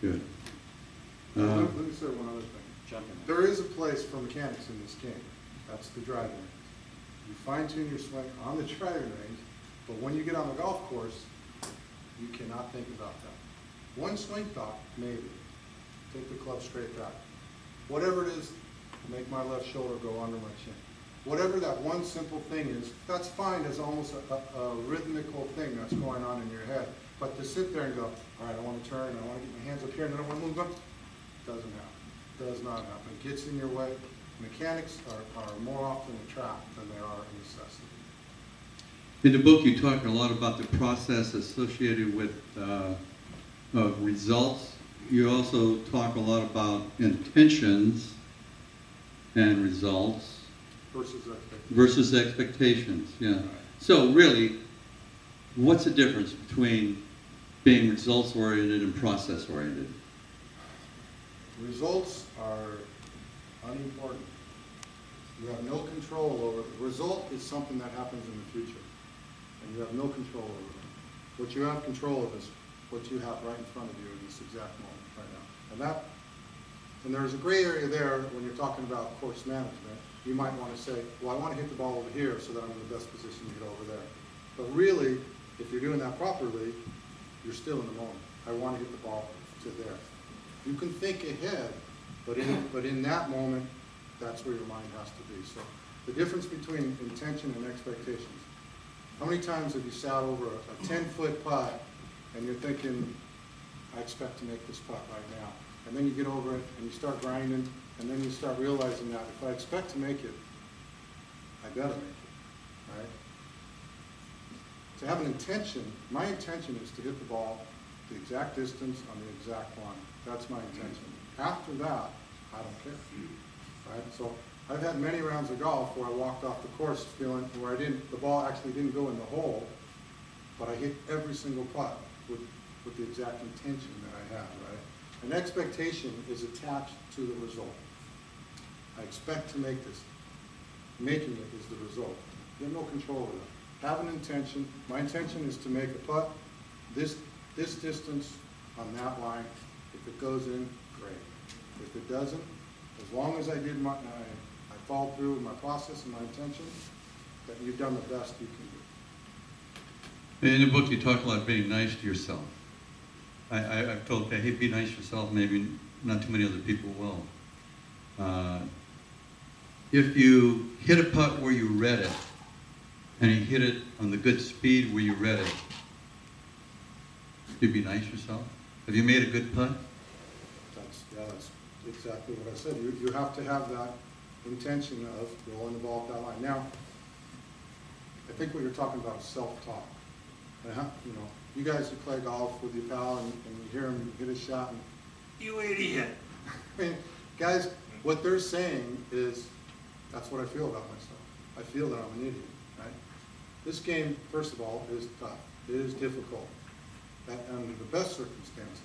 Good. Let me say one other thing. Jump in. There is a place for mechanics in this game. That's the driving range. You fine-tune your swing on the driving range, but when you get on the golf course, you cannot think about that. One swing thought, maybe. Take the club straight back. Whatever it is, make my left shoulder go under my chin. Whatever that one simple thing is, that's fine as almost a rhythmical thing that's going on in your head. But to sit there and go, all right, I want to turn, I want to get my hands up here, and then I want to move up, doesn't happen. Does not happen. It gets in your way. Mechanics are more often a trap than they are a necessity. In the book, you talk a lot about the process associated with results. You also talk a lot about intentions and results versus expectations. Yeah. Right. So really, what's the difference between being results-oriented and process-oriented? Results are unimportant. You have no control over it. The result is something that happens in the future, and you have no control over it. What you have control of is what you have right in front of you in this exact moment right now. And there's a gray area there when you're talking about course management. You might want to say, well, I want to hit the ball over here so that I'm in the best position to get over there. But really, if you're doing that properly, you're still in the moment. I want to hit the ball to there. You can think ahead, but in that moment, that's where your mind has to be. So the difference between intention and expectations. How many times have you sat over a 10-foot putt and you're thinking, I expect to make this putt right now. And then you get over it and you start grinding, and then you start realizing that if I expect to make it, I better make it, right? To have an intention, my intention is to hit the ball the exact distance on the exact line. That's my intention. After that, I don't care, right? So I've had many rounds of golf where I walked off the course feeling where the ball actually didn't go in the hole, but I hit every single putt with the exact intention that I had, right? An expectation is attached to the result. I expect to make this. Making it is the result. You have no control over that. Have an intention. My intention is to make a putt this distance on that line. If it goes in, great. If it doesn't, as long as I followed through with my process and my intention, that you've done the best you can do. In the book, you talk a lot about being nice to yourself. I've told, hey, be nice to yourself. Maybe not too many other people will. If you hit a putt where you read it, and you hit it on the good speed where you read it, you'd be nice to yourself. Have you made a good putt? That's exactly what I said. You have to have that intention of rolling the ball up that line. Now, I think what you're talking about is self-talk. You know, you guys who play golf with your pal and you hear him hit a shot and, you idiot. I mean, guys, what they're saying is, that's what I feel about myself. I feel that I'm an idiot, right? This game, first of all, is tough. It is difficult under the best circumstances.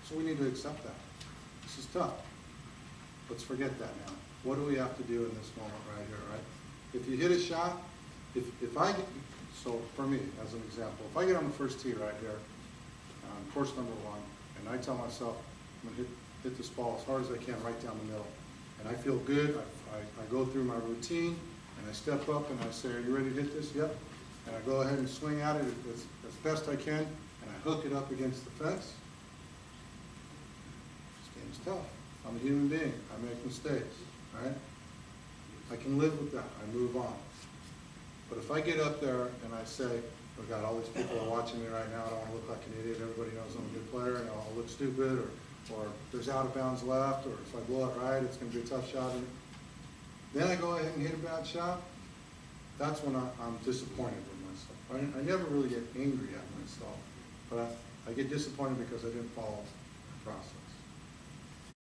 So we need to accept that. This is tough. Let's forget that now. What do we have to do in this moment right here, right? If you hit a shot, if I get, so for me, as an example, if I get on the first tee right here, course number 1, and I tell myself, I'm going to hit this ball as hard as I can right down the middle, and I feel good, I go through my routine, and I step up and I say, are you ready to hit this? Yep. And I go ahead and swing at it as best I can, and I hook it up against the fence. This game's tough. I'm a human being. I make mistakes, right? I can live with that. I move on. But if I get up there and I say, oh God, all these people are watching me right now, I don't want to look like an idiot, everybody knows I'm a good player, and I'll look stupid, or there's out of bounds left, or if I blow it right, it's going to be a tough shot. And then I go ahead and hit a bad shot, that's when I'm disappointed with myself. I never really get angry at myself, but I get disappointed because I didn't follow the process.